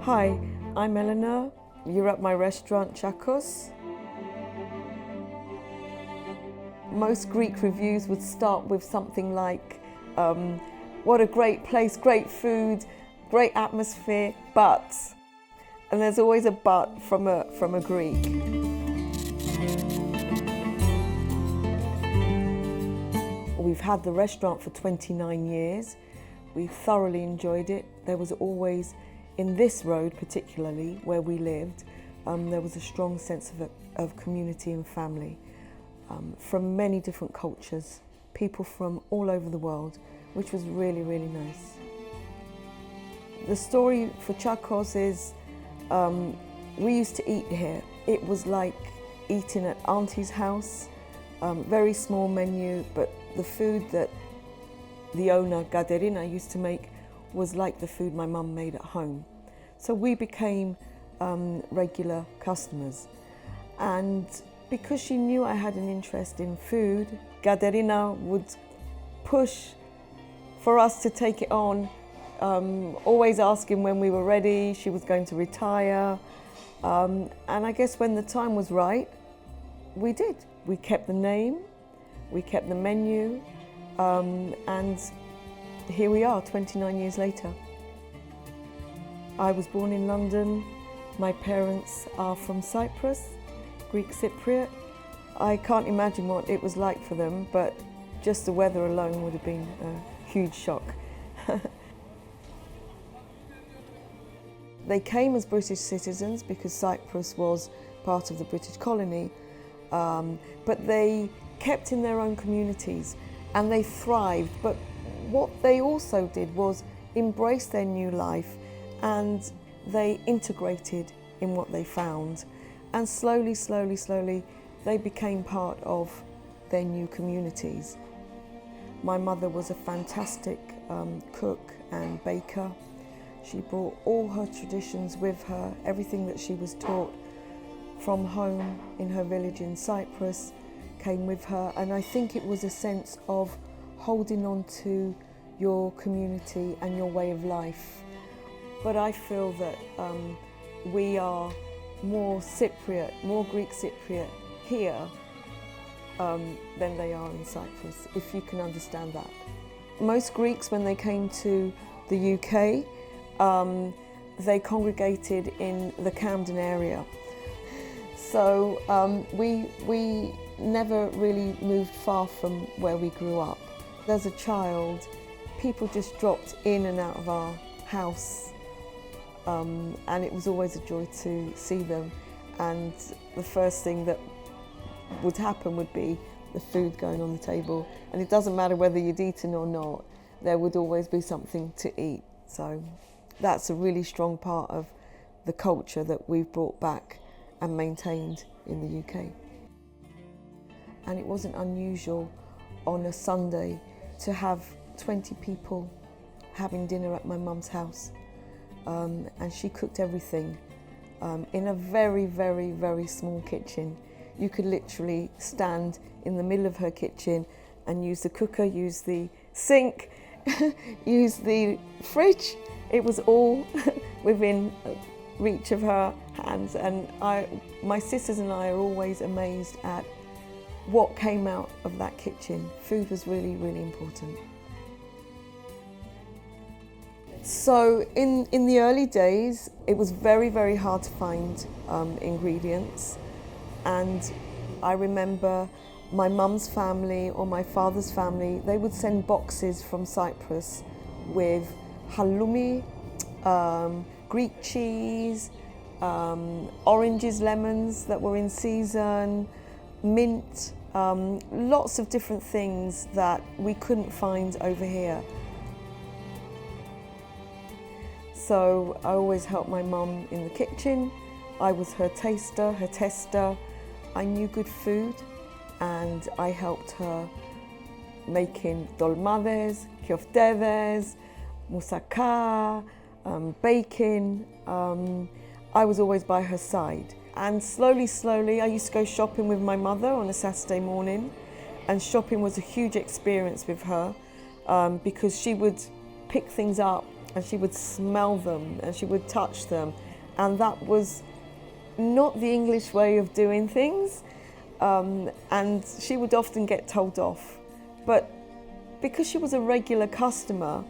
Hi, I'm Elena. You're at my restaurant, Tsiakkos. Most Greek reviews would start with something like, what a great place, great food, great atmosphere, but, and there's always a but from a Greek. We've had the restaurant for 29 years. We thoroughly enjoyed it. There was always, in this road particularly, where we lived, there was a strong sense of community and family from many different cultures, people from all over the world, which was really, really nice. The story for Tsiakkos is, we used to eat here. It was like eating at Auntie's house, very small menu, but the food that the owner, Cavalli, used to make was like the food my mum made at home. So we became regular customers. And because she knew I had an interest in food, Cavalli would push for us to take it on, always asking when we were ready. She was going to retire. And I guess when the time was right, we did. We kept the name, we kept the menu, and here we are 29 years later. I was born in London. My parents are from Cyprus, Greek Cypriot. I can't imagine what it was like for them, but just the weather alone would have been a huge shock. They came as British citizens because Cyprus was part of the British colony, but they kept in their own communities and they thrived. But what they also did was embrace their new life, and they integrated in what they found. And slowly, slowly, slowly, they became part of their new communities. My mother was a fantastic cook and baker. She brought all her traditions with her, everything that she was taught from home in her village in Cyprus came with her, and I think it was a sense of holding on to your community and your way of life. But I feel that we are more Cypriot, more Greek Cypriot here than they are in Cyprus, if you can understand that. Most Greeks, when they came to the UK, they congregated in the Camden area. So we never really moved far from where we grew up. As a child, people just dropped in and out of our house, and it was always a joy to see them. And the first thing that would happen would be the food going on the table. And it doesn't matter whether you'd eaten or not, there would always be something to eat. So that's a really strong part of the culture that we've brought back and maintained in the UK. And it wasn't unusual on a Sunday to have 20 people having dinner at my mum's house. And she cooked everything in a very, very, very small kitchen. You could literally stand in the middle of her kitchen and use the cooker, use the sink, use the fridge. It was all within reach of her hands, and my sisters and I are always amazed at what came out of that kitchen. Food was really, really important. So in the early days, it was very, very hard to find ingredients, and I remember my mum's family or my father's family, they would send boxes from Cyprus with halloumi, Greek cheese, oranges, lemons that were in season, mint, lots of different things that we couldn't find over here. So I always helped my mum in the kitchen. I was her taster, her tester. I knew good food, and I helped her making dolmades, kyoftedes, moussaka, baking. I was always by her side. And slowly, slowly, I used to go shopping with my mother on a Saturday morning, and shopping was a huge experience with her because she would pick things up and she would smell them and she would touch them, and that was not the English way of doing things, and she would often get told off. But because she was a regular customer,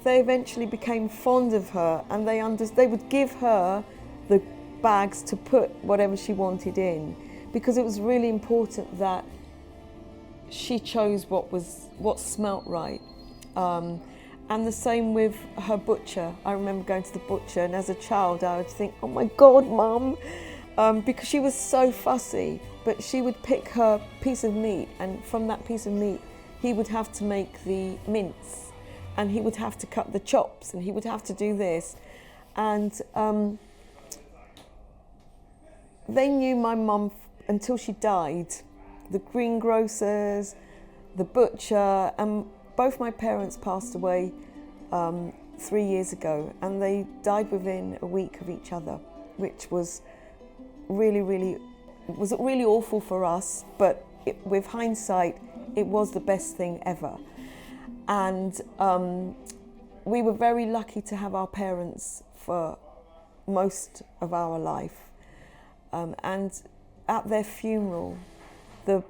they eventually became fond of her, and they would give her the bags to put whatever she wanted in, because it was really important that she chose what smelt right. And the same with her butcher. I remember going to the butcher, and as a child I would think, oh my God, Mum, because she was so fussy, but she would pick her piece of meat, and from that piece of meat he would have to make the mince, and he would have to cut the chops, and he would have to do this. And they knew my mum until she died. The greengrocers, the butcher, and both my parents passed away 3 years ago, and they died within a week of each other, which was really awful for us, but with hindsight, it was the best thing ever. And we were very lucky to have our parents for most of our life. And at their funeral, the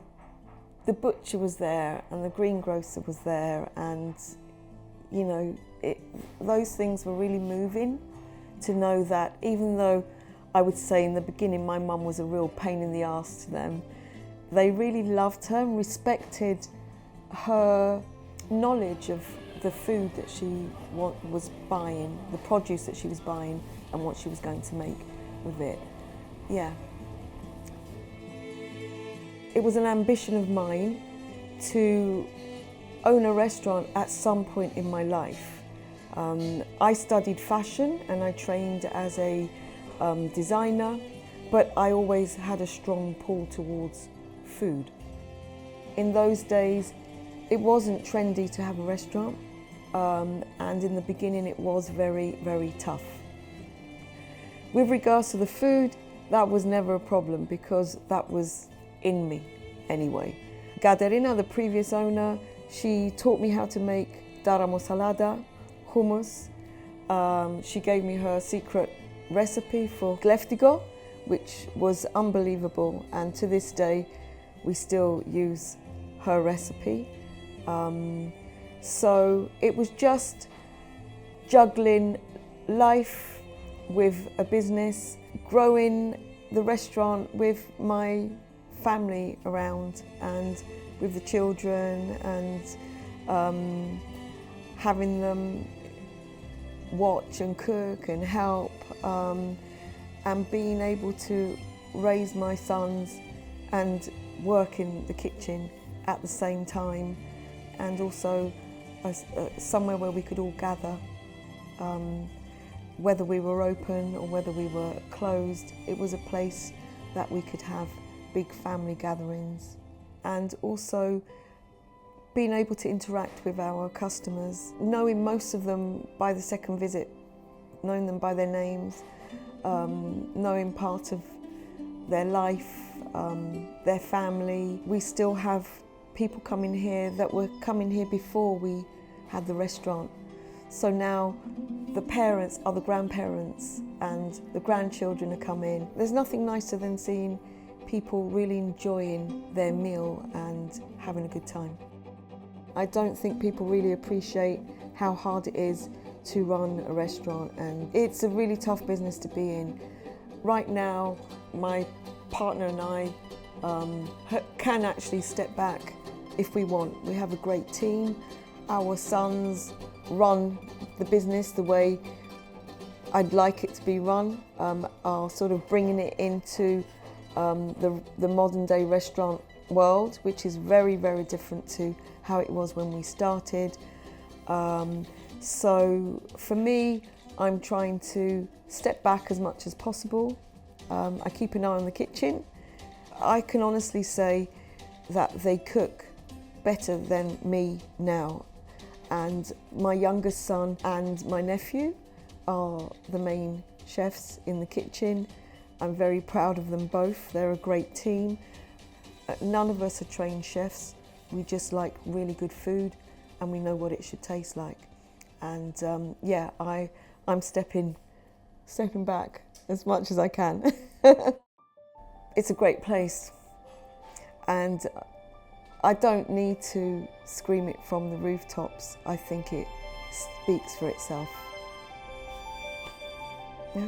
butcher was there and the greengrocer was there, and you know, those things were really moving to know that even though I would say in the beginning my mum was a real pain in the arse to them, they really loved her and respected her knowledge of the food that she was buying, the produce that she was buying, and what she was going to make with it. Yeah. It was an ambition of mine to own a restaurant at some point in my life. I studied fashion and I trained as a designer, but I always had a strong pull towards food. In those days, it wasn't trendy to have a restaurant, and in the beginning it was very, very tough. With regards to the food, that was never a problem because that was in me anyway. Gaderina, the previous owner, she taught me how to make daramo salada, hummus. She gave me her secret recipe for gleftigo, which was unbelievable, and to this day we still use her recipe. So it was just juggling life with a business, growing the restaurant with my family around and with the children, and having them watch and cook and help, and being able to raise my sons and work in the kitchen at the same time, and also somewhere where we could all gather, whether we were open or whether we were closed. It was a place that we could have big family gatherings, and also being able to interact with our customers, knowing most of them by the second visit, knowing them by their names, knowing part of their life, their family. We still have people coming here that were coming here before we had the restaurant. So now the parents are the grandparents and the grandchildren are coming. There's nothing nicer than seeing people really enjoying their meal and having a good time. I don't think people really appreciate how hard it is to run a restaurant, and it's a really tough business to be in. Right now, my partner and I can actually step back if we want. We have a great team. Our sons run the business the way I'd like it to be run, are sort of bringing it into the modern day restaurant world, which is very, very different to how it was when we started. So for me, I'm trying to step back as much as possible. I keep an eye on the kitchen. I can honestly say that they cook better than me now. And my youngest son and my nephew are the main chefs in the kitchen. I'm very proud of them both. They're a great team. None of us are trained chefs. We just like really good food and we know what it should taste like. And yeah, I'm stepping back as much as I can. It's a great place, and I don't need to scream it from the rooftops. I think it speaks for itself. Yeah.